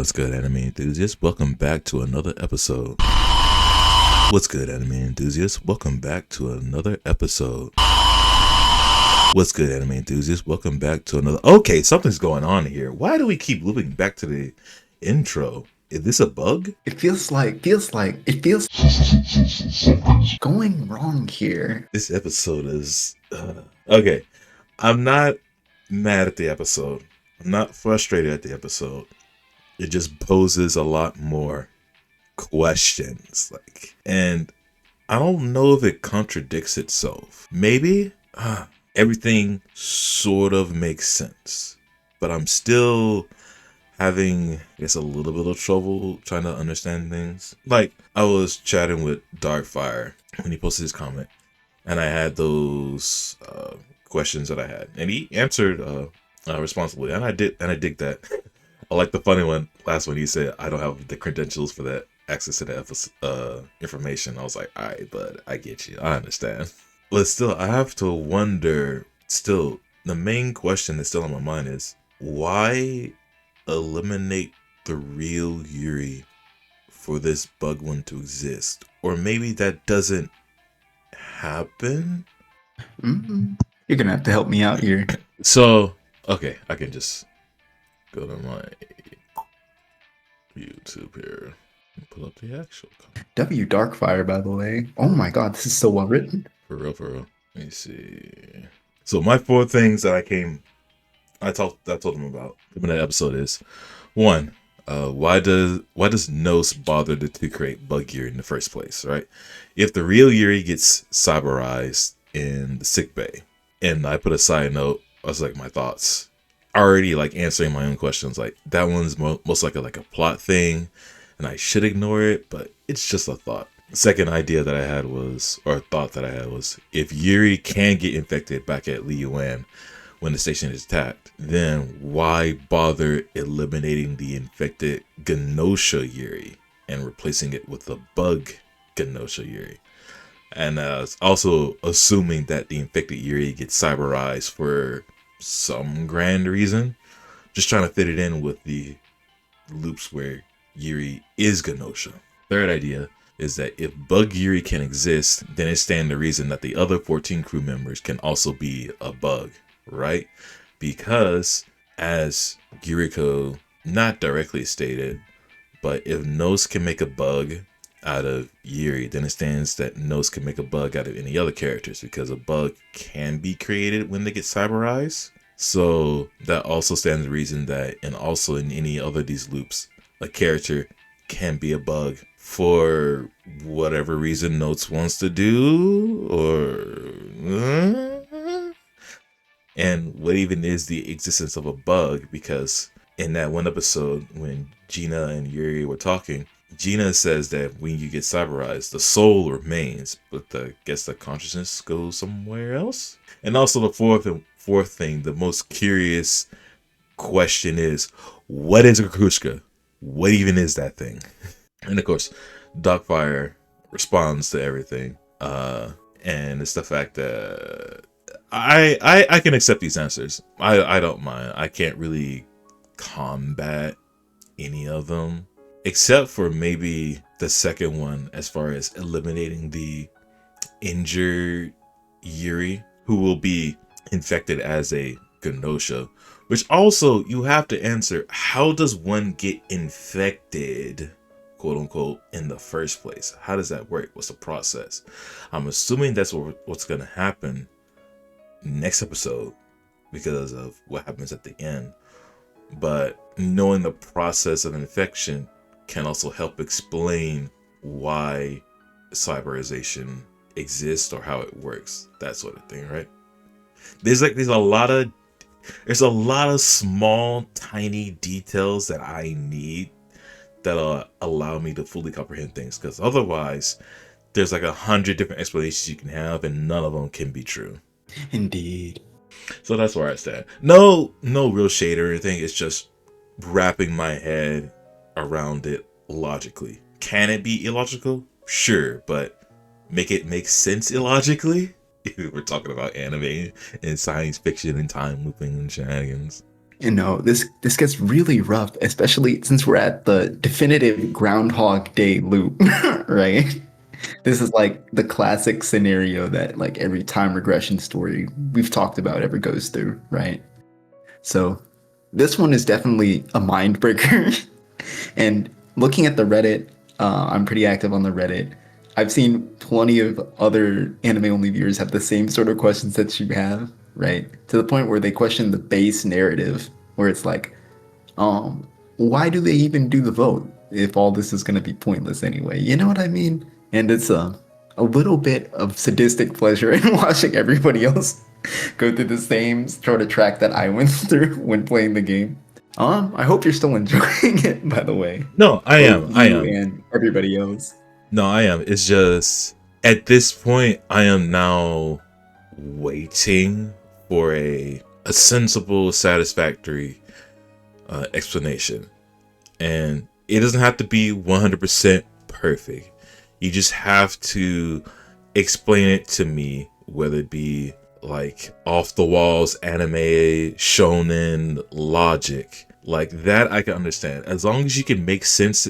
What's good, anime enthusiasts? Welcome back to another episode. What's good, anime enthusiasts? Welcome back to another episode. What's good, anime enthusiasts? Welcome back to another. Okay, something's going on here. Why do we keep looping back to the intro? Is this a bug? It feels going wrong here. This episode is okay. I'm not mad at the episode. I'm not frustrated at the episode. It just poses a lot more questions, and I don't know if it contradicts itself. Maybe everything sort of makes sense, but I'm still having, I guess, a little bit of trouble trying to understand things. Like, I was chatting with Darkfire when he posted his comment, and I had those questions that I had, and he answered responsibly, and I dig that. I like the funny one, last one. He said, "I don't have the credentials for that access to the information." I was like, "All right, bud, I get you. I understand." But still, I have to wonder. Still, the main question that's still on my mind is, why eliminate the real Yuri for this bug one to exist? Or maybe that doesn't happen? You're gonna have to help me out here. So, okay, I can just go to my YouTube here and pull up the actual comment. W Darkfire, by the way. Oh my god, this is so well written. For real. Let me see. So my 4 things that I told him about in that episode is, 1, why does Nos bother to create bug Yuri in the first place, right? If the real Yuri gets cyberized in the sickbay, and I put a side note, I was like, my thoughts, already like answering my own questions, like that one's most likely like a plot thing, and I should ignore it, but it's just a thought. Second idea that I had was, or thought that I had was, if Yuri can get infected back at Liyuan when the station is attacked, then why bother eliminating the infected Gnosia Yuri and replacing it with a bug Gnosia Yuri? And also assuming that the infected Yuri gets cyberized for some grand reason, just trying to fit it in with the loops where Yuri is Gnosia. Third idea is that if bug Yuri can exist, then it stands to reason that the other 14 crew members can also be a bug, right? Because as Yuriko not directly stated, but if Nos can make a bug out of Yuri, then it stands that Nos can make a bug out of any other characters, because a bug can be created when they get cyberized. So that also stands to reason that, and also in any other of these loops, a character can be a bug for whatever reason Notes wants to do, and what even is the existence of a bug? Because in that one episode when Gina and Yuri were talking, Gina says that when you get cyberized, the soul remains, but I guess the consciousness goes somewhere else. And also the fourth thing, the most curious question is, what is a Kukushka? What even is that thing? And of course, Darkfire responds to everything, and it's the fact that I can accept these answers. I don't mind. I can't really combat any of them, except for maybe the second one, as far as eliminating the injured Yuri, who will be infected as a Gnosia. Which also, you have to answer, how does one get infected, quote unquote, in the first place? How does that work? What's the process? I'm assuming that's what's going to happen next episode because of what happens at the end. But knowing the process of infection can also help explain why cyberization exists or how it works, that sort of thing, right? There's a lot of small, tiny details that I need that'll allow me to fully comprehend things, because otherwise there's like 100 different explanations you can have and none of them can be true. Indeed. So that's where I stand. No real shade or anything. It's just wrapping my head around it logically. Can it be illogical? Sure, but make it make sense illogically? We're talking about anime and science fiction and time looping and shenanigans. this gets really rough, especially since we're at the definitive Groundhog Day loop, right? This is like the classic scenario that like every time regression story we've talked about ever goes through, right? So this one is definitely a mind breaker. And looking at the Reddit, I'm pretty active on the Reddit. I've seen plenty of other anime only viewers have the same sort of questions that you have, right? To the point where they question the base narrative, where it's like, why do they even do the vote if all this is going to be pointless anyway? You know what I mean? And it's a little bit of sadistic pleasure in watching everybody else go through the same sort of track that I went through when playing the game. I hope you're still enjoying it, by the way. No, I Both am. I you am. and everybody else. No, I am. It's just at this point, I am now waiting for a sensible, satisfactory explanation, and it doesn't have to be 100% perfect. You just have to explain it to me, whether it be like off the walls anime shonen logic like that. I can understand as long as you can make sense.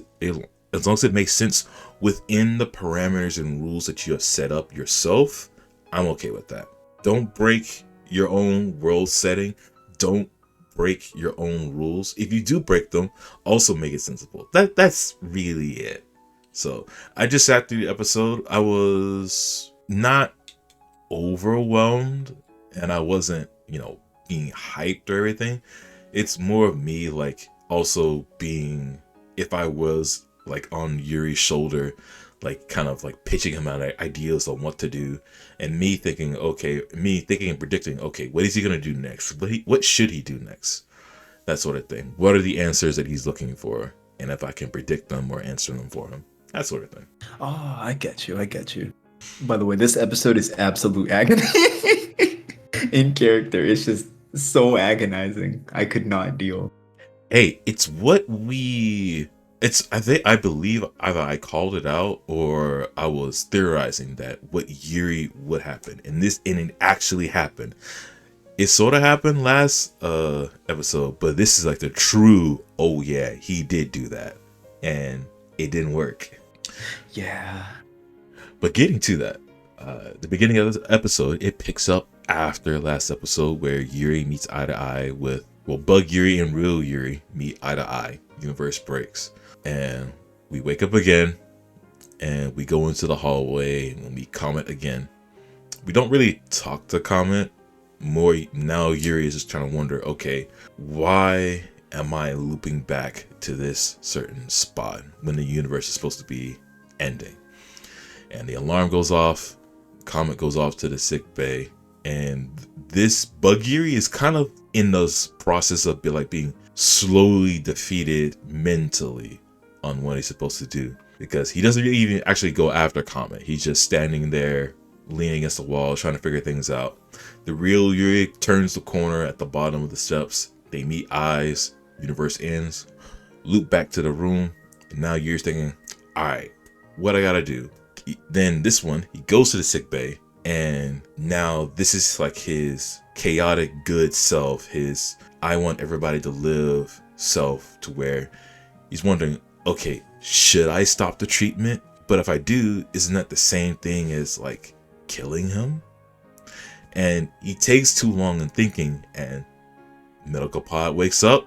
As long as it makes sense within the parameters and rules that you have set up yourself, I'm okay with that. Don't break your own world setting. Don't break your own rules. If you do break them, also make it sensible. That's really it. So I just sat through the episode. I was not overwhelmed, and I wasn't, being hyped or everything. It's more of me like also being, if I was like on Yuri's shoulder, like kind of like pitching him out ideas on what to do, and me thinking and predicting, okay, what is he gonna do next? What should he do next? That sort of thing. What are the answers that he's looking for? And if I can predict them or answer them for him. That sort of thing. Oh, I get you. I get you. By the way, this episode is absolute agony in character. It's just so agonizing. I could not deal. Hey, it's what we. I believe either I called it out or I was theorizing that what Yuri would happen, and it actually happened. It sort of happened last episode, but this is like the true. Oh yeah, he did do that, and it didn't work. Yeah. But getting to that, the beginning of the episode, it picks up after last episode where Yuri meets eye to eye with, Bug Yuri and real Yuri meet eye to eye. Universe breaks. And we wake up again, and we go into the hallway, and we meet Comet again. We don't really talk to Comet. More now, Yuri is just trying to wonder, okay, why am I looping back to this certain spot when the universe is supposed to be ending? And the alarm goes off. Comet goes off to the sick bay, and this Bug Yuri is kind of in the process of being slowly defeated mentally on what he's supposed to do, because he doesn't really even actually go after Comet. He's just standing there leaning against the wall trying to figure things out. The real Yuri turns the corner at the bottom of the steps. They meet eyes. Universe ends. Loop back to the room, and now Yuri's thinking, all right, what I gotta do? Then this one, he goes to the sick bay, and now this is like his chaotic good self, his I want everybody to live self, to where he's wondering, okay, should I stop the treatment? But if I do, isn't that the same thing as like killing him? And he takes too long in thinking, and Medical Pod wakes up,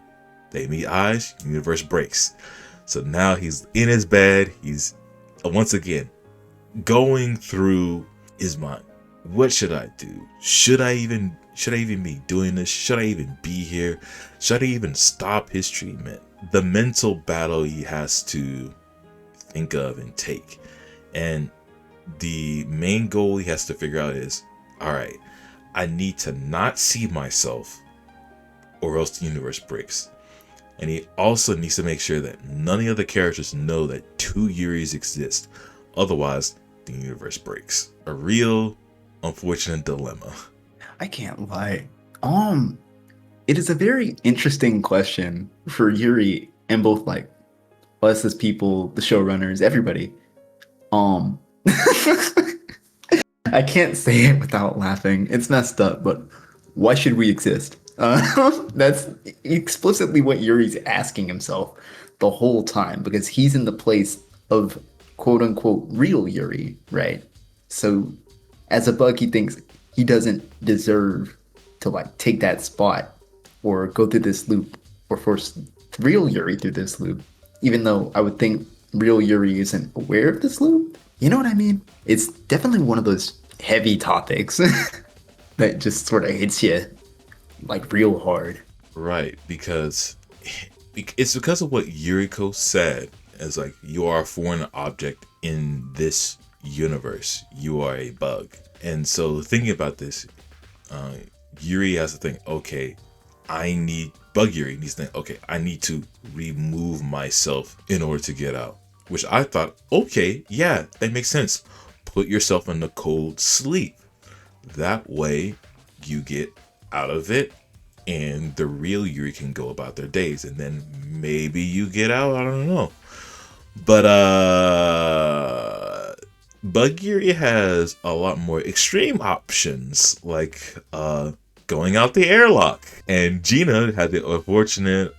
they meet eyes, universe breaks. So now he's in his bed, he's once again going through his mind. What should I do? Should I even be doing this? Should I even be here? Should I even stop his treatment? The mental battle he has to think of and take. And the main goal he has to figure out is, all right, I need to not see myself, or else the universe breaks. And he also needs to make sure that none of the other characters know that two Yuris exist. Otherwise, the universe breaks. A real unfortunate dilemma. I can't lie. It is a very interesting question for Yuri and both like us as people, the showrunners, everybody. I can't say it without laughing. It's messed up, but why should we exist? That's explicitly what Yuri's asking himself the whole time because he's in the place of quote unquote real Yuri, right? So as a bug, he thinks he doesn't deserve to like take that spot or go through this loop or force real Yuri through this loop, even though I would think real Yuri isn't aware of this loop. You know what I mean? It's definitely one of those heavy topics that just sort of hits you like real hard. Right, because it's because of what Yuriko said. As like, you are a foreign object in this universe. You are a bug. And so thinking about this, Yuri has to think, okay, Bug Yuri needs to think, okay, I need to remove myself in order to get out. Which I thought, okay, yeah, that makes sense. Put yourself in the cold sleep. That way you get out of it and the real Yuri can go about their days, and then maybe you get out. I don't know. But Bug Yuri has a lot more extreme options, like going out the airlock. And Gina had the unfortunate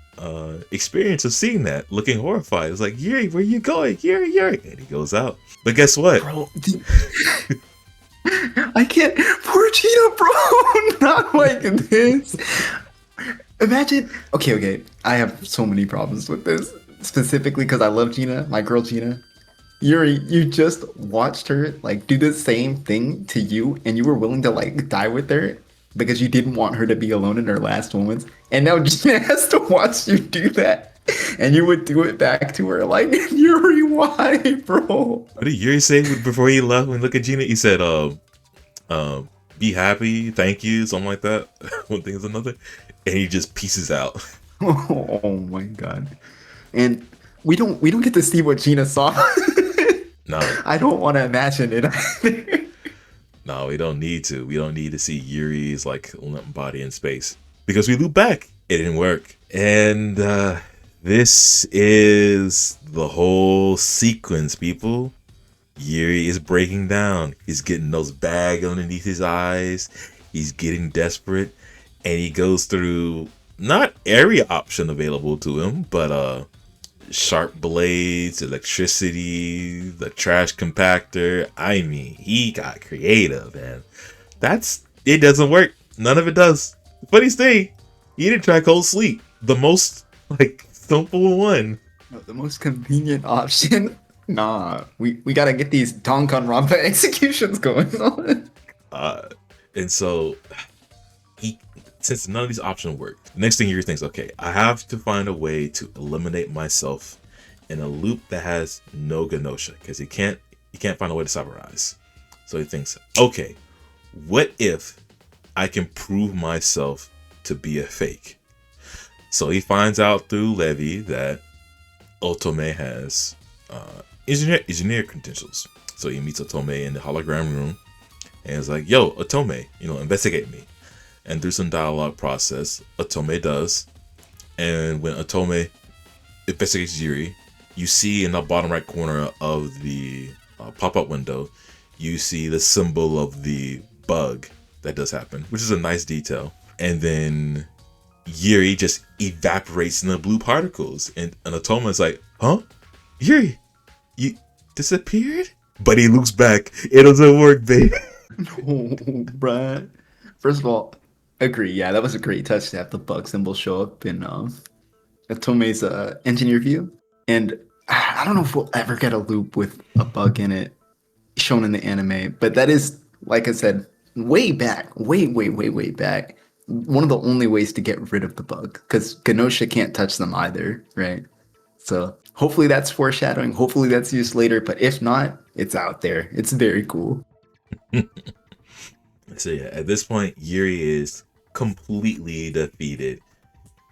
experience of seeing that, looking horrified. It's like, Yuri, where you going? Yuri, Yuri. And he goes out. But guess what? Bro, I can't. Poor Gina, bro. Not like this. Imagine. Okay. I have so many problems with this. Specifically because I love Gina, my girl Gina. Yuri, you just watched her like do the same thing to you, and you were willing to like die with her because you didn't want her to be alone in her last moments. And now Gina has to watch you do that, and you would do it back to her. Like, Yuri, why, bro? What did Yuri say before he left? When he looked at Gina, he said, be happy, thank you, something like that. One thing is another. And he just pieces out. Oh my god. And we don't get to see what Gina saw. No. I don't want to imagine it either. No, we don't need to. We don't need to see Yuri's like limp body in space. Because we loop back. It didn't work. And this is the whole sequence, people. Yuri is breaking down. He's getting those bags underneath his eyes. He's getting desperate. And he goes through not every option available to him, but sharp blades, electricity, the trash compactor. I mean, he got creative, man. It doesn't work. None of it does. The funniest thing, he didn't try cold sleep. The most like simple one. No, the most convenient option. Nah, we gotta get these Danganronpa executions going on. And so since none of these options work, the next thing Yuri thinks, okay, I have to find a way to eliminate myself in a loop that has no Gnosia, because he can't find a way to summarize. So he thinks, okay, what if I can prove myself to be a fake? So he finds out through Levi that Otome has engineer credentials. So he meets Otome in the hologram room and is like, yo, Otome, investigate me. And through some dialogue process, Otome does. And when Otome investigates Yuri, you see in the bottom right corner of the pop-up window, you see the symbol of the bug that does happen, which is a nice detail. And then Yuri just evaporates in the blue particles. And Otome is like, huh? Yuri, you disappeared? But he looks back. It doesn't work, babe. No, bruh. First of all, agree. Yeah, that was a great touch to have the bug symbol show up in Otome's engineer view. And I don't know if we'll ever get a loop with a bug in it shown in the anime, but that is, like I said, way back, way back. One of the only ways to get rid of the bug, because Gnosia can't touch them either, right? So hopefully that's foreshadowing. Hopefully that's used later, but if not, it's out there. It's very cool. So yeah, at this point, Yuri is completely defeated.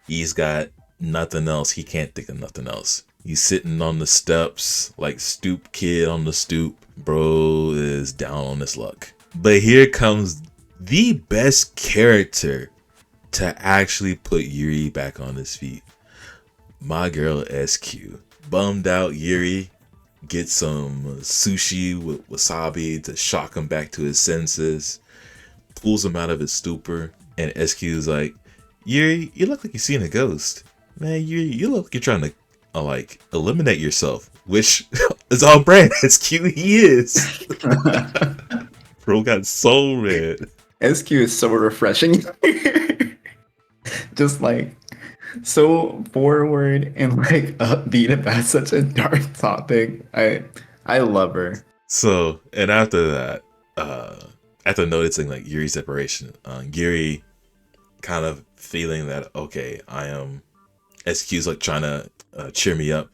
He's got nothing else. He can't think of nothing else. He's sitting on the steps like stoop kid on the stoop. Bro is down on his luck. But here comes the best character to actually put Yuri back on his feet. My girl SQ. Bummed out Yuri gets some sushi with wasabi to shock him back to his senses. Pulls him out of his stupor. And SQ is like, You look like you're seeing a ghost. Man, you look like you're trying to like eliminate yourself, which is on brand. As cute he is. Bro got so red. SQ is so refreshing. Just like so forward and like upbeat about such a dark topic. I love her. So, and after that, after noticing like Yuri's separation, Yuri kind of feeling that okay, I am SQ's like trying to cheer me up.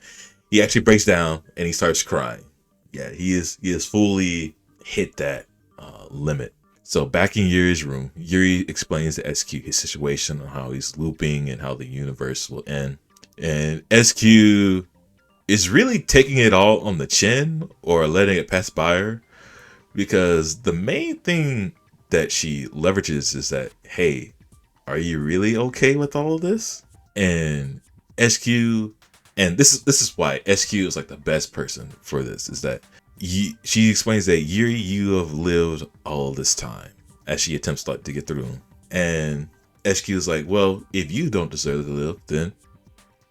He actually breaks down and he starts crying. Yeah, he is fully hit that limit. So back in Yuri's room, Yuri explains to SQ his situation and how he's looping and how the universe will end. And SQ is really taking it all on the chin or letting it pass by her, because the main thing that she leverages is that, hey, are you really okay with all of this? And SQ, and this is why SQ is like the best person for this, is that she explains that Yuri, you have lived all this time, as she attempts to get through him. And SQ is like, well, if you don't deserve to live, then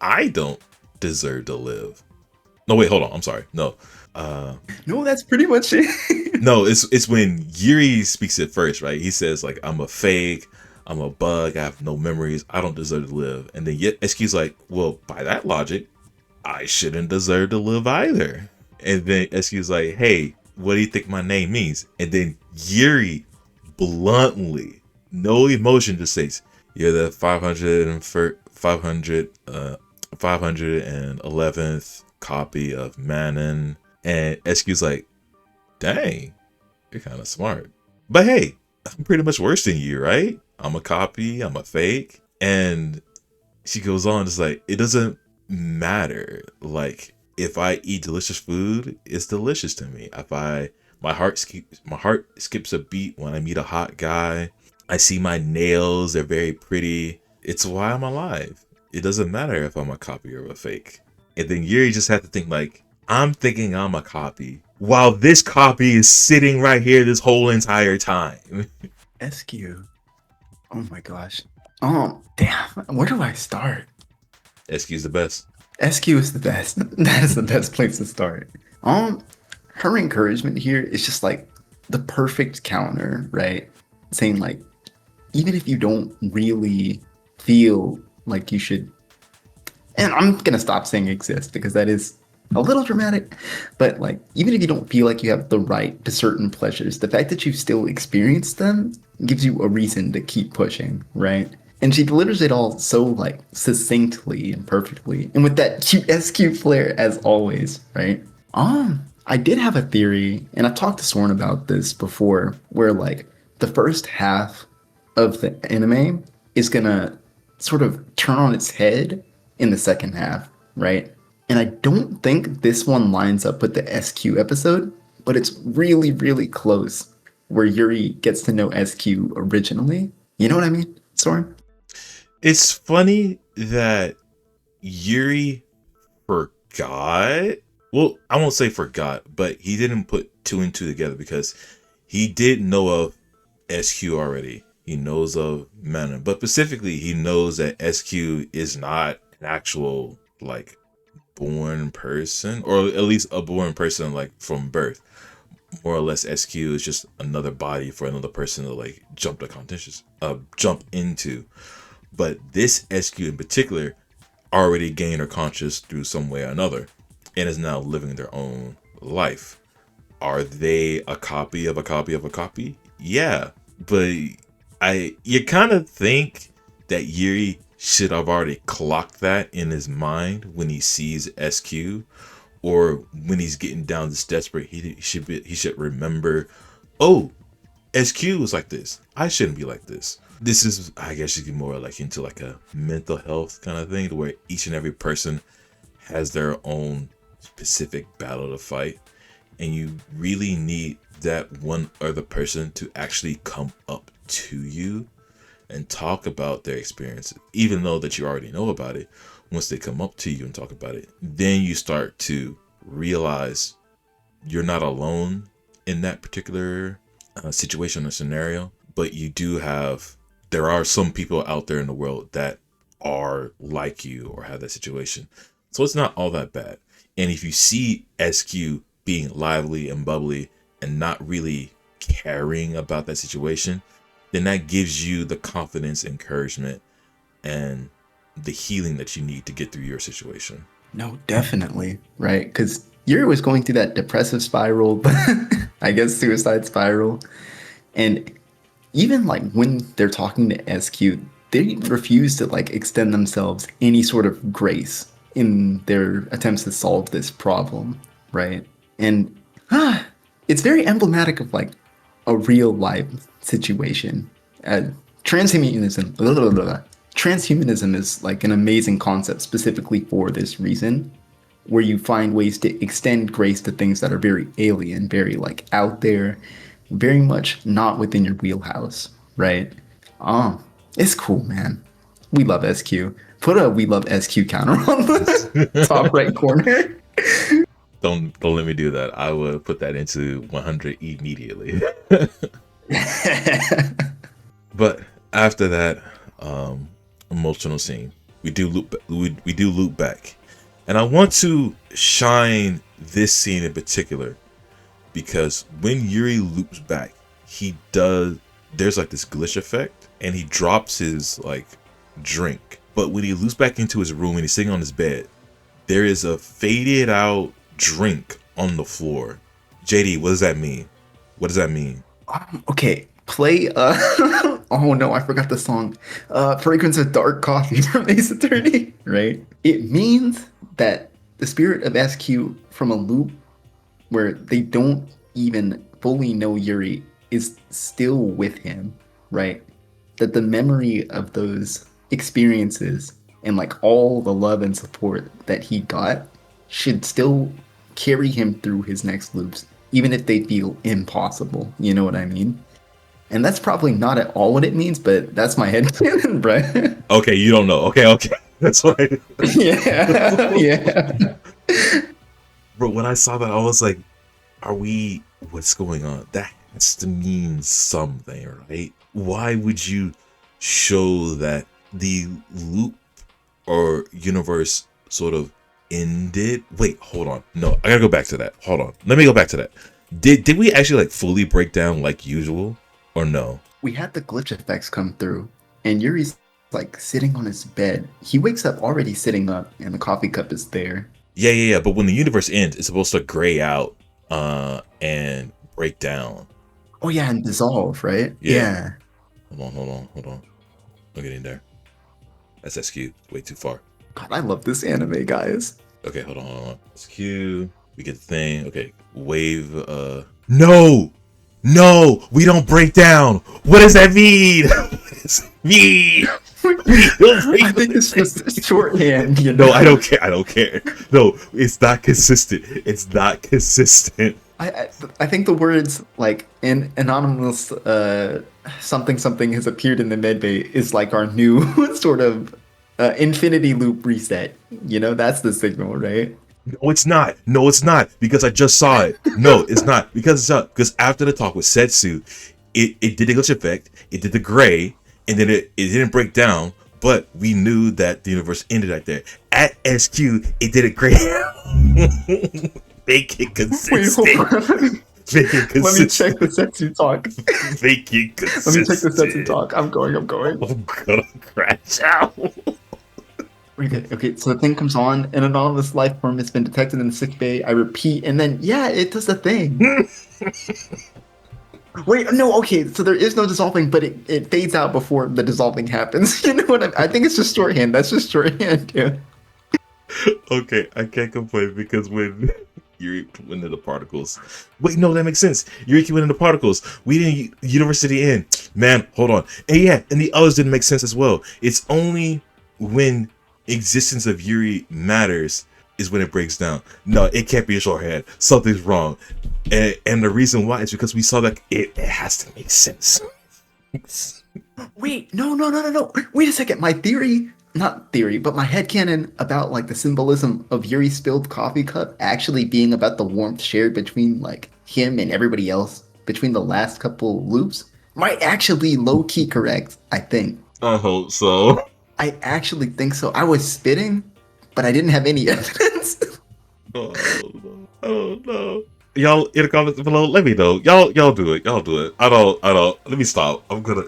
I don't deserve to live. No, wait, hold on. I'm sorry. No. No, that's pretty much it. No, it's when Yuri speaks it first, right? He says like, I'm a fake, I'm a bug, I have no memories, I don't deserve to live. And then yet SQ's like, well, by that logic, I shouldn't deserve to live either. And then SQ's like, hey, what do you think my name means? And then Yuri bluntly, no emotion, just says, you're the 511th copy of Manon. And SQ's like, dang, you're kind of smart. But hey, I'm pretty much worse than you, right? I'm a copy, I'm a fake. And she goes on, it's like, it doesn't matter. Like, if I eat delicious food, it's delicious to me. If my heart skips a beat when I meet a hot guy. I see my nails, they're very pretty. It's why I'm alive. It doesn't matter if I'm a copy or a fake. And then Yuri just had to think like, I'm thinking I'm a copy, while this copy is sitting right here this whole entire time. SQ. Oh my gosh. Oh, damn. Where do I start? SQ's the best. SQ is the best. That is the best place to start. Her encouragement here is just like the perfect counter, right? Saying like, even if you don't really feel like you should, and I'm gonna stop saying exist because that is a little dramatic, but like, even if you don't feel like you have the right to certain pleasures, the fact that you still experience them gives you a reason to keep pushing, right? And she delivers it all so like succinctly and perfectly, and with that cute SQ flair as always, right? I did have a theory, and I've talked to Soren about this before, where like the first half of the anime is gonna sort of turn on its head in the second half, right? And I don't think this one lines up with the SQ episode, but it's really, really close where Yuri gets to know SQ originally. You know what I mean, Soren? It's funny that Yuri forgot. Well, I won't say forgot, but he didn't put two and two together, because he did know of SQ already. He knows of Manon, but specifically, he knows that SQ is not an actual like born person, or at least a born person like from birth. More or less, SQ is just another body for another person to like jump into. But this SQ in particular already gained her conscious through some way or another, and is now living their own life. Are they a copy of a copy of a copy? Yeah, but you kind of think that Yuri should have already clocked that in his mind when he sees SQ, or when he's getting down this desperate. He should remember, oh, SQ was like this, I shouldn't be like this. This is, I guess you get more like into like a mental health kind of thing, where each and every person has their own specific battle to fight, and you really need that one other person to actually come up to you and talk about their experiences, even though that you already know about it. Once they come up to you and talk about it, then you start to realize you're not alone in that particular situation or scenario, but you do have there are some people out there in the world that are like you or have that situation. So it's not all that bad. And if you see SQ being lively and bubbly and not really caring about that situation, then that gives you the confidence, encouragement, and the healing that you need to get through your situation. No, definitely, right? Because Yuri was going through that depressive spiral, I guess suicide spiral, and even like when they're talking to SQ, they refuse to like extend themselves any sort of grace in their attempts to solve this problem, right? And it's very emblematic of like a real life situation. Uh, transhumanism, transhumanism is like an amazing concept specifically for this reason, where you find ways to extend grace to things that are very alien, very like out there, very much not within your wheelhouse, right? It's cool, man. We love SQ. Put a "we love SQ" counter on the top right corner. Don't let me do that. I will put that into 100 immediately. But after that emotional scene, we do loop back, and I want to shine this scene in particular because when Yuri loops back, there's like this glitch effect, and he drops his like drink. But when he loops back into his room and he's sitting on his bed, there is a faded out drink on the floor. JD, what does that mean? What does that mean? Okay, play oh no, I forgot the song. Fragrance of Dark Coffee from Ace Attorney, right? It means that the spirit of SQ from a loop where they don't even fully know Yuri is still with him, right? That the memory of those experiences and like all the love and support that he got should still carry him through his next loops, even if they feel impossible. You know what I mean? And that's probably not at all what it means, but that's my headcanon, right? Okay, you don't know. Okay. That's right. Yeah. Bro, when I saw that, I was like, what's going on? That has to mean something, right? Why would you show that the loop or universe sort of ended? Wait, hold on. No, I gotta go back to that. Hold on. Let me go back to that. Did we actually like fully break down like usual or no? We had the glitch effects come through, and Yuri's like sitting on his bed. He wakes up already sitting up, and the coffee cup is there. Yeah. But when the universe ends, it's supposed to gray out and break down. Oh yeah, and dissolve, right? Yeah. Hold on. I'm getting there. That's SQ. Way too far. God, I love this anime, guys. Okay, hold on. SQ. We get the thing. Okay, wave. No, we don't break down. What does that mean? What does it mean? I think it's just shorthand. You know? No, I don't care. No, it's not consistent. I think the words like an anonymous something has appeared in the medbay is like our new sort of infinity loop reset. You know, that's the signal, right? No, it's not. Because I just saw it. No, it's not. Because after the talk with Setsu, it did the glitch effect, it did the gray, and then it didn't break down, but we knew that the universe ended right there. At SQ, it did it gray. Make it consistent. Make it consistent. Let me check the Setsu talk. Make it consistent. Let me check the Setsu talk. I'm going. I'm gonna crash out. Okay, so the thing comes on, an anonymous life form has been detected in the sick bay. I repeat, and then it does the thing. Wait, no, okay, so there is no dissolving, but it fades out before the dissolving happens. You know what I think it's just shorthand. That's just shorthand, too. Okay, I can't complain because when Yuri went into the particles. Wait, no, that makes sense. Yuri went into particles. We didn't University end. Man, hold on. And the others didn't make sense as well. It's only when existence of Yuri matters is when it breaks down. No, it can't be a shorthand. Something's wrong. And the reason why is because we saw that it has to make sense. Wait, no. Wait a second. My theory, not theory, but my headcanon about like the symbolism of Yuri's spilled coffee cup actually being about the warmth shared between like him and everybody else between the last couple loops might actually low key correct. I think. I hope so. I actually think so. I was spitting, but I didn't have any evidence. Oh no. Oh no. Y'all in the comments below, let me know. Y'all do it. Y'all do it. I don't. Let me stop. I'm gonna.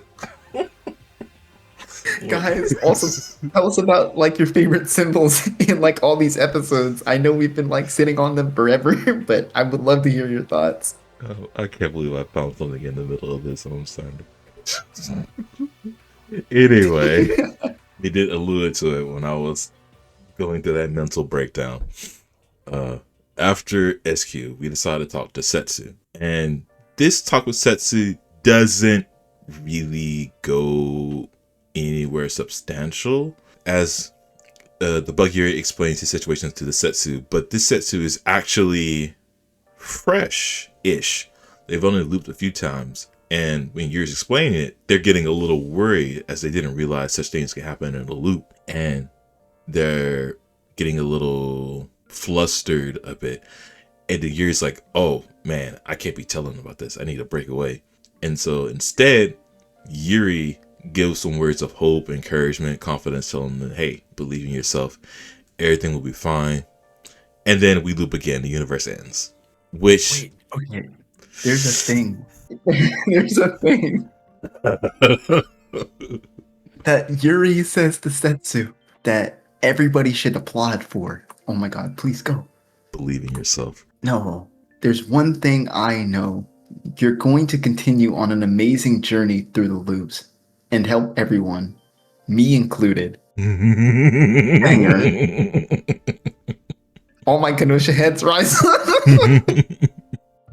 Guys, also tell us about like your favorite symbols in like all these episodes. I know we've been like sitting on them forever, but I would love to hear your thoughts. Oh, I can't believe I found something in the middle of this. I'm sorry. Anyway, we did allude to it when I was going through that mental breakdown. After SQ, we decided to talk to Setsu. And this talk with Setsu doesn't really go anywhere substantial, as the Bug Yuri explains his situations to the Setsu, but this Setsu is actually fresh-ish. They've only looped a few times, and when Yuri's explaining it, they're getting a little worried as they didn't realize such things can happen in a loop, and they're getting a little flustered a bit. And the Yuri's like, oh man, I can't be telling them about this. I need to break away. And so instead, Yuri gives some words of hope, encouragement, confidence, telling them, hey, believe in yourself. Everything will be fine. And then we loop again. The universe ends. Which... Wait, okay. There's a thing. There's a thing. That Yuri says to Setsu that everybody should applaud for. Oh my god, please go. Believe in yourself. No, there's one thing I know. You're going to continue on an amazing journey through the loops and help everyone, me included. Banger. All my Gnosia heads rise.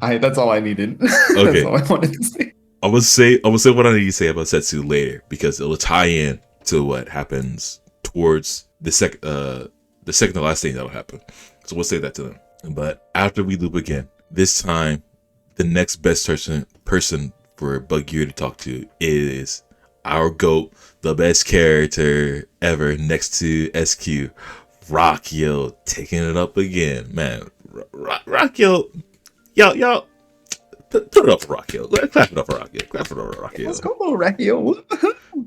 That's all I needed. Okay. That's all I wanted to say. I would say what I need to say about Setsu later, because it'll tie in to what happens towards the second to last thing that'll happen. So we'll say that to them. But after we loop again, this time the next best person for Bug Yuri to talk to is our GOAT, the best character ever next to SQ, Rockyo, taking it up again. Man, Rockyo, y'all, put it up for Rockyo. Clap it up for Rockyo. Clap it up for Rockyo. Let's go, Rockyo.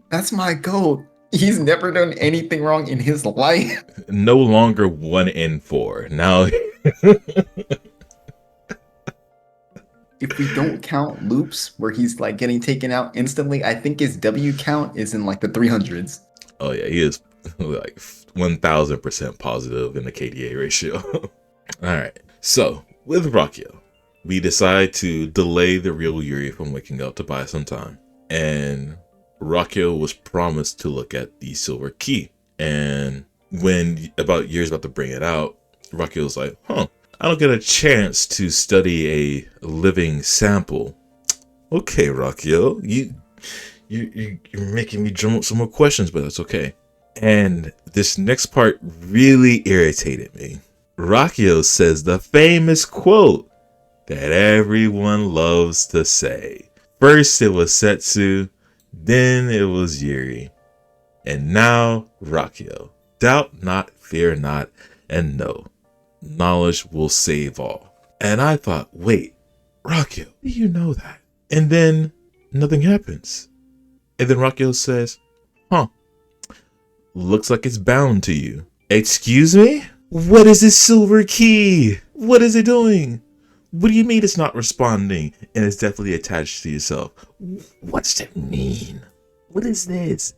That's my GOAT. He's never done anything wrong in his life. No longer 1 in 4. Now, if we don't count loops where he's like getting taken out instantly, I think his W count is in like the 300s. Oh yeah, he is like 1000% positive in the KDA ratio. All right, so with Rockyo, we decide to delay the real Yuri from waking up to buy some time, and Rockyo was promised to look at the silver key. And when Yuri's about to bring it out, Rockyo's like, I don't get a chance to study a living sample. Okay, Rockyo, you're making me drum up some more questions, but that's okay. And this next part really irritated me. Rockyo says the famous quote that everyone loves to say. First it was Setsu, then it was Yuri, and now Rockyo. Doubt not, fear not, and know. Knowledge will save all. And I thought, wait, Rockyo, do you know that? And then nothing happens. And then Rockyo says, looks like it's bound to you. Excuse me? What is this silver key? What is it doing? What do you mean it's not responding and it's definitely attached to yourself? What's that mean? What is this?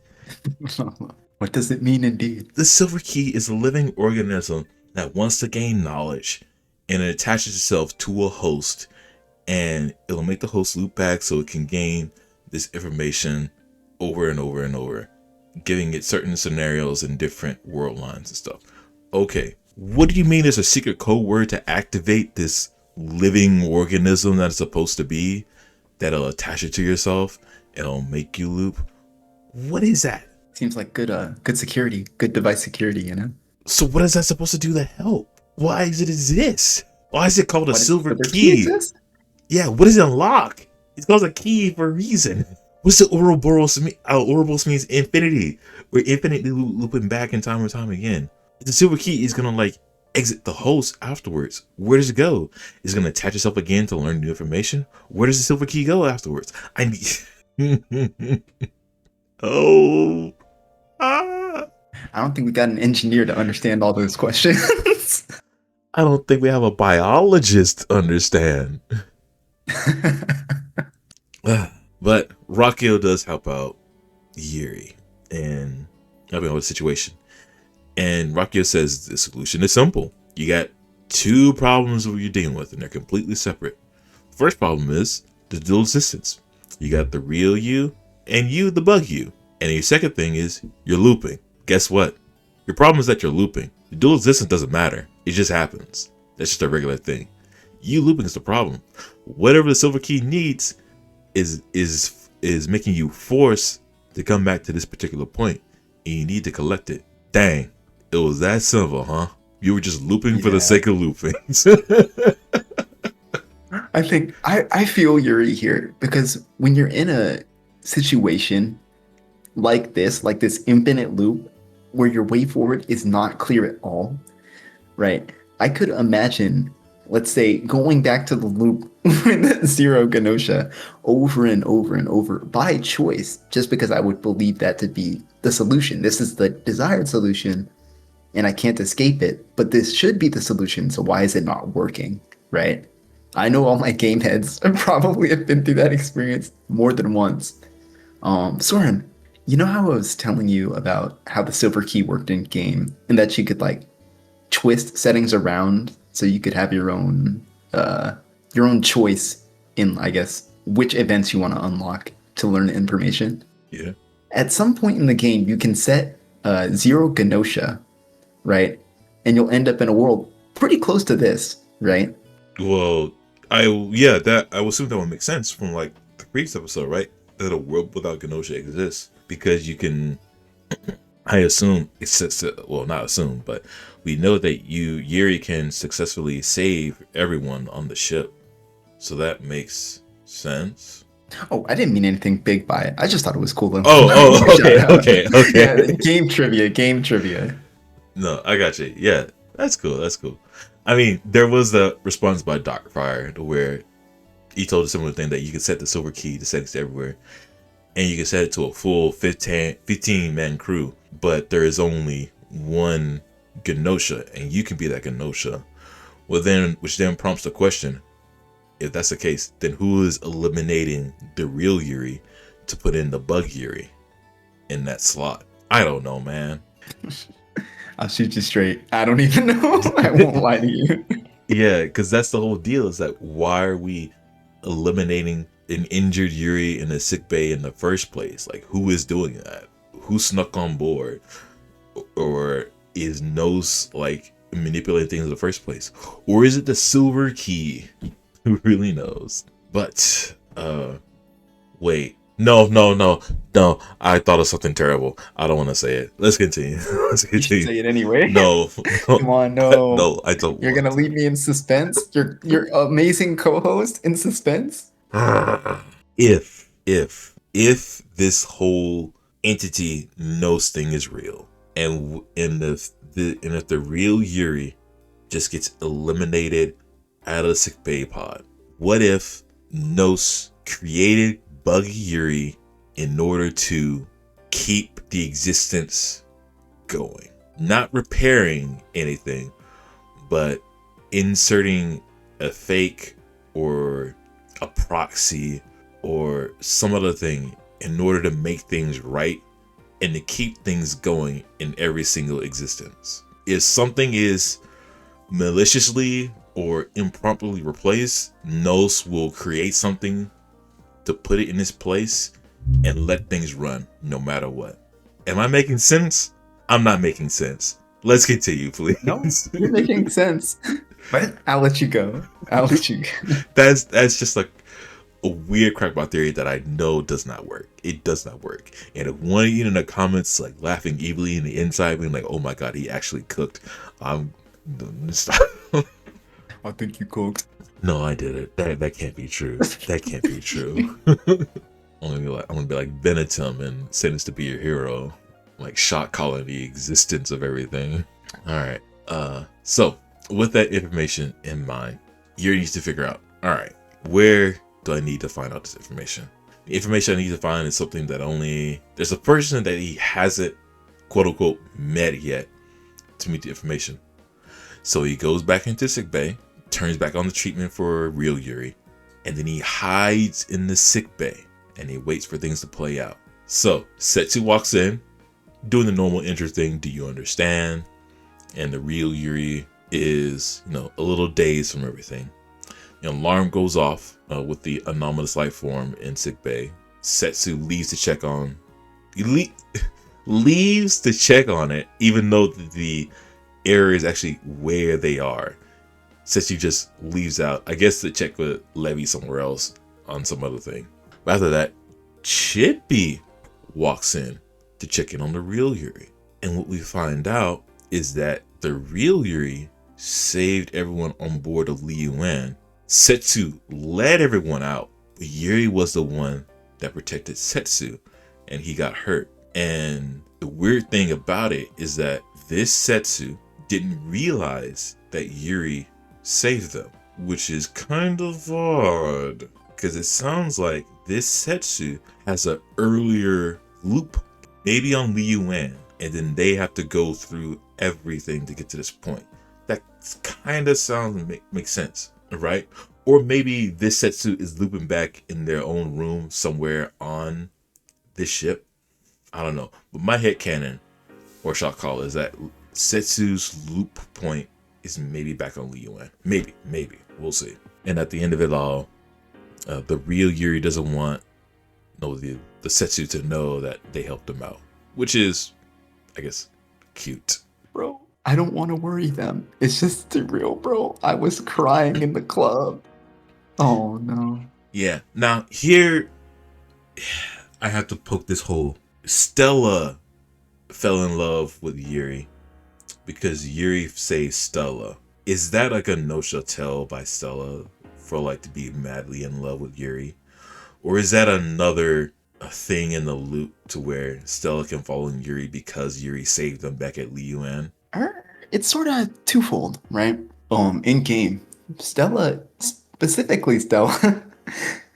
What does it mean indeed? The silver key is a living organism that wants to gain knowledge, and it attaches itself to a host, and it'll make the host loop back so it can gain this information over and over and over, giving it certain scenarios in different world lines and stuff. Okay, what do you mean there's a secret code word to activate this living organism that it's supposed to be, that'll attach it to yourself, it'll make you loop? What is that? Seems like good security, good device security, you know? So what is that supposed to do to help? Why does it exist? Why is it called a silver key? Yeah, what does it unlock? It's called a key for a reason. What's the Ouroboros mean? Ouroboros means infinity. We're infinitely looping back in time and time again. The silver key is gonna like exit the host afterwards. Where does it go? Is it gonna attach itself again to learn new information? Where does the silver key go afterwards? Oh. Ah. I don't think we got an engineer to understand all those questions. I don't think we have a biologist to understand. But Rockio does help out Yuri and helping out with the situation. And Rockio says the solution is simple. You got two problems that you're dealing with, and they're completely separate. First problem is the dual existence. You got the real you and you, the bug you. And your second thing is you're looping. Guess what? Your problem is that you're looping. The dual existence doesn't matter. It just happens. That's just a regular thing. You looping is the problem. Whatever the silver key needs is making you force to come back to this particular point, and you need to collect it. Dang, it was that simple, huh? You were just looping for the sake of looping. I feel Yuri here because when you're in a situation like this infinite loop where your way forward is not clear at all, right? I could imagine, let's say, going back to the loop with zero Gnosia over and over and over by choice, just because I would believe that to be the solution. This is the desired solution, and I can't escape it, but this should be the solution, so why is it not working, right? I know all my game heads probably have been through that experience more than once. Soren, you know how I was telling you about how the silver key worked in game and that you could like twist settings around so you could have your own choice in, I guess, which events you want to unlock to learn information. Yeah. At some point in the game, you can set zero Gnosia, right? And you'll end up in a world pretty close to this, right? Well, I will assume that would make sense from like the previous episode, right? That a world without Gnosia exists because you can. I assume not assume, but we know that Yuri can successfully save everyone on the ship, so that makes sense. Oh, I didn't mean anything big by it. I just thought it was cool. Okay. Yeah, game trivia. No, I got you. Yeah, that's cool. I mean, there was the response by Dr. Fire to where he told a similar thing that you can set the silver key to settings to everywhere, and you can set it to a full 15 man crew, but there is only one Gnosia, and you can be that Gnosia. Which then prompts the question: if that's the case, then who is eliminating the real Yuri to put in the bug Yuri in that slot? I don't know, man. I'll shoot you straight. I don't even know. I won't lie to you. Yeah, because that's the whole deal. Is that why are we eliminating an injured Yuri in a sick bay in the first place? Like, who is doing that? Who snuck on board, or is Nose like manipulating things in the first place, or is it the silver key? Who really knows? But wait. No. I thought of something terrible. I don't want to say it. Let's continue. You should say it anyway. No. Come on, no. No, I don't. You're gonna leave me in suspense. Your amazing co-host in suspense. If this whole entity knows thing is real, and if the real Yuri just gets eliminated out of the sick bay pod, what if Nos created Buggy Yuri in order to keep the existence going, not repairing anything, but inserting a fake or a proxy or some other thing in order to make things right and to keep things going in every single existence? If something is maliciously or improperly replaced, Nos will create something to put it in its place and let things run no matter what. Am I making sense? I'm not making sense. Let's continue, please. No, you're making sense. But I'll let you go. That's just like a weird crackpot theory that I know does not work. It does not work. And if one of you in the comments like laughing evilly in the inside, being like, "Oh my god, he actually cooked," I'm stop. I think you cooked. No, I did it. That can't be true. That can't be true. I'm gonna be like Venetum and sentence to be your hero, like shot calling the existence of everything. All right. So with that information in mind, you need to figure out, all right, where do I need to find out this information? The information I need to find is something that only there's a person that he hasn't quote unquote met yet to meet the information. So he goes back into sickbay, turns back on the treatment for real Yuri, and then he hides in the sickbay and he waits for things to play out. So Setsu walks in, doing the normal intro thing, do you understand? And the real Yuri is, a little dazed from everything. An alarm goes off with the anomalous life form in sickbay. Setsu leaves to check on. Leaves to check on it, even though the error is actually where they are. Setsu just leaves out, I guess, to check with Levy somewhere else on some other thing. But after that, Chippy walks in to check in on the real Yuri. And what we find out is that the real Yuri saved everyone on board of Liu Wan. Setsu led everyone out, but Yuri was the one that protected Setsu, and he got hurt. And the weird thing about it is that this Setsu didn't realize that Yuri saved them, which is kind of odd, because it sounds like this Setsu has an earlier loop, maybe on Liu Wan, and then they have to go through everything to get to this point. That kind of sounds makes sense, right? Or maybe this Setsu is looping back in their own room somewhere on this ship. I don't know. But my headcanon, or shot call, is that Setsu's loop point is maybe back on Liu Wan. Maybe. We'll see. And at the end of it all, the real Yuri doesn't want the Setsu to know that they helped him out. Which is, I guess, cute. Bro, I don't want to worry them. It's just too real, bro. I was crying in the club. Oh, no. Yeah. Now, here, I have to poke this hole. Stella fell in love with Yuri because Yuri saved Stella. Is that like a Gnosia tell by Stella for to be madly in love with Yuri? Or is that another thing in the loop to where Stella can fall in Yuri because Yuri saved them back at Liu Wan? It's sort of twofold, right? In game, Stella, specifically Stella,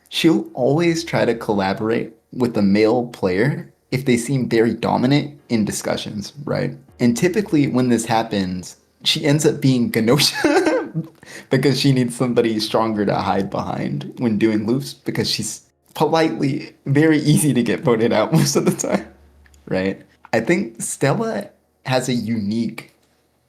she'll always try to collaborate with the male player if they seem very dominant in discussions, right? And typically when this happens, she ends up being Gnosia because she needs somebody stronger to hide behind when doing loops because she's politely very easy to get voted out most of the time, right? I think Stella has a unique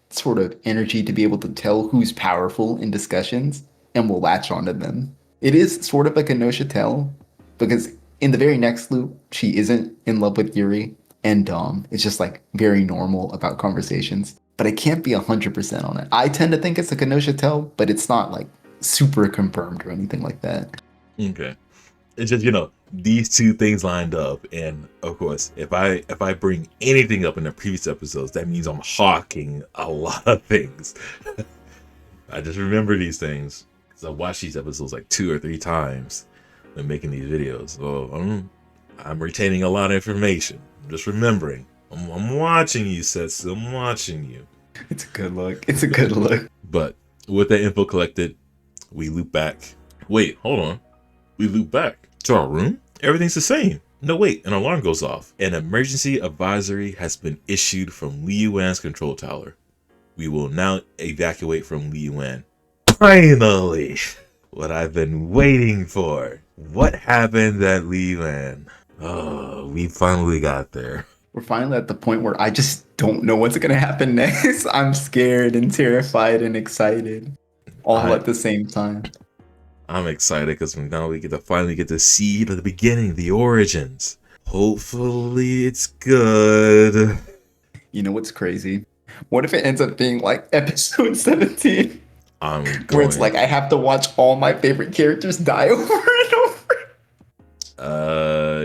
sort of energy to be able to tell who's powerful in discussions and will latch onto them. It is sort of like a Gnosia tell because in the very next loop, she isn't in love with Yuri, and it's just very normal about conversations. But I can't be 100% on it. I tend to think it's a Gnosia tell, but it's not super confirmed or anything like that. Okay. It's just, these two things lined up, and of course, if I bring anything up in the previous episodes, that means I'm hawking a lot of things. I just remember these things because I watched these episodes 2 or 3 times when making these videos. So I'm retaining a lot of information. I'm just remembering. I'm watching you, Setsu. I'm watching you. It's a good look. It's a good look. But with that info collected, we loop back. Wait, hold on. We loop back to our room? Everything's the same. No, wait, an alarm goes off. An emergency advisory has been issued from Liu Wan's control tower. We will now evacuate from Liu Wan. Finally! What I've been waiting for. What happened at Liu Wan? Oh, we finally got there. We're finally at the point where I just don't know what's going to happen next. I'm scared and terrified and excited all at the same time. I'm excited because now we finally get to see the beginning, the origins. Hopefully it's good. You know what's crazy? What if it ends up being episode 17? Where it's I have to watch all my favorite characters die over and over.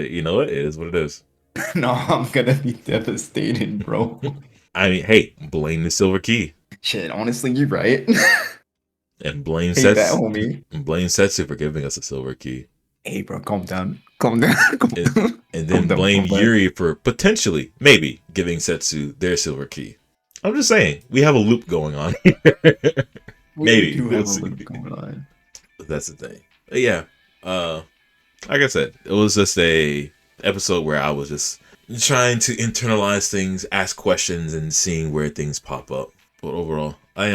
You know what? It is what it is. No, I'm gonna be devastated, bro. I mean, hey, blame the silver key. Shit, honestly, you're right. And blame Setsu for giving us a silver key. Hey, bro, calm down. Calm down. And then blame Yuri for potentially, maybe, giving Setsu their silver key. I'm just saying, we have a loop going on here. Maybe. We do have a loop going on. That's the thing. But yeah. like I said, it was just a episode where I was just trying to internalize things, ask questions, and seeing where things pop up. But overall, I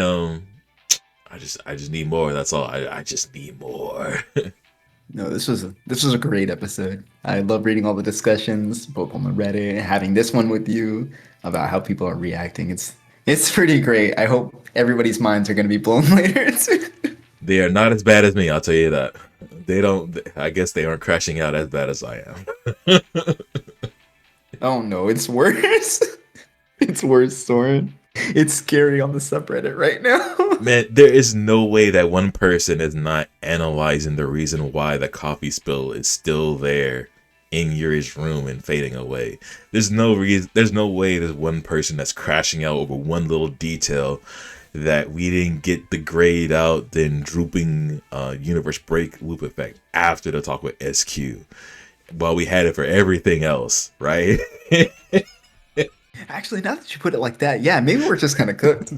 just need more. That's all. I just need more. No, this was a great episode. I love reading all the discussions, both on the Reddit and having this one with you about how people are reacting. It's pretty great. I hope everybody's minds are going to be blown later too. They are not as bad as me. I'll tell you that. They don't. I guess they aren't crashing out as bad as I am. Oh no, it's worse. It's worse, Soren. It's scary on the subreddit right now. Man, there is no way that one person is not analyzing the reason why the coffee spill is still there in Yuri's room and fading away. There's no reason. There's no way there's one person that's crashing out over one little detail that we didn't get the grayed out, then drooping universe break loop effect after the talk with SQ. While we had it for everything else, right? Actually, now that you put it like that, yeah, maybe we're just kind of cooked.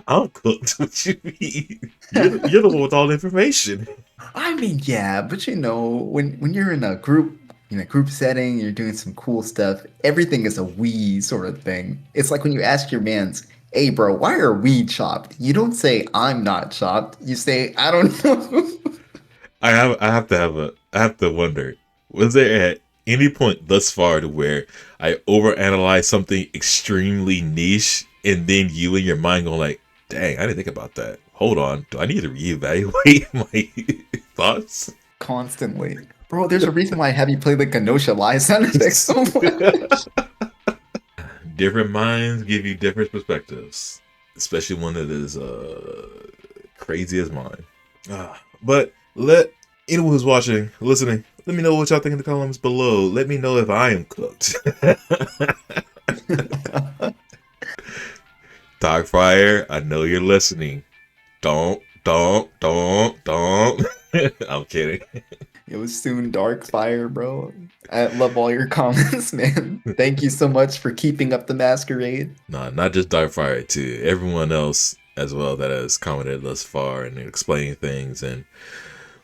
I'm cooked. What you mean? You're the one with all the information. I mean, yeah, but when you're in a group setting, you're doing some cool stuff. Everything is a we sort of thing. It's like when you ask your man's, "Hey, bro, why are we chopped?" You don't say, "I'm not chopped." You say, "I don't know." I have to wonder, was there at any point thus far to where I overanalyze something extremely niche and then you in your mind go like, dang, I didn't think about that. Hold on, do I need to reevaluate my thoughts? Constantly, bro. There's a reason why I have you play the Gnosia live sound effects so much. Different minds give you different perspectives, especially one that is crazy as mine. But let anyone who's watching, listening, let me know what y'all think in the comments below. Let me know if I am cooked. Darkfire, I know you're listening. Don't. I'm kidding. It was soon dark fire, bro. I love all your comments, man. Thank you so much for keeping up the masquerade. Nah, not just Darkfire, too. Everyone else as well that has commented thus far and explaining things and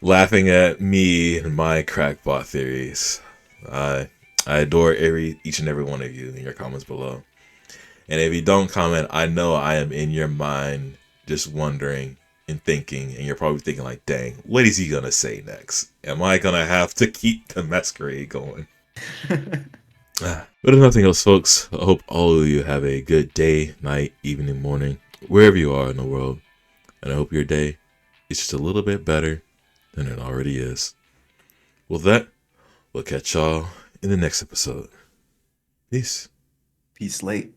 laughing at me and my crackpot theories. I adore each and every one of you in your comments below. And if you don't comment, I know I am in your mind just wondering and thinking, and you're probably thinking like, dang, what is he gonna say next? Am I gonna have to keep the masquerade going? But if nothing else, folks, I hope all of you have a good day, night, evening, morning, wherever you are in the world. And I hope your day is just a little bit better than it already is. With that, we'll catch y'all in the next episode. Peace. Peace late.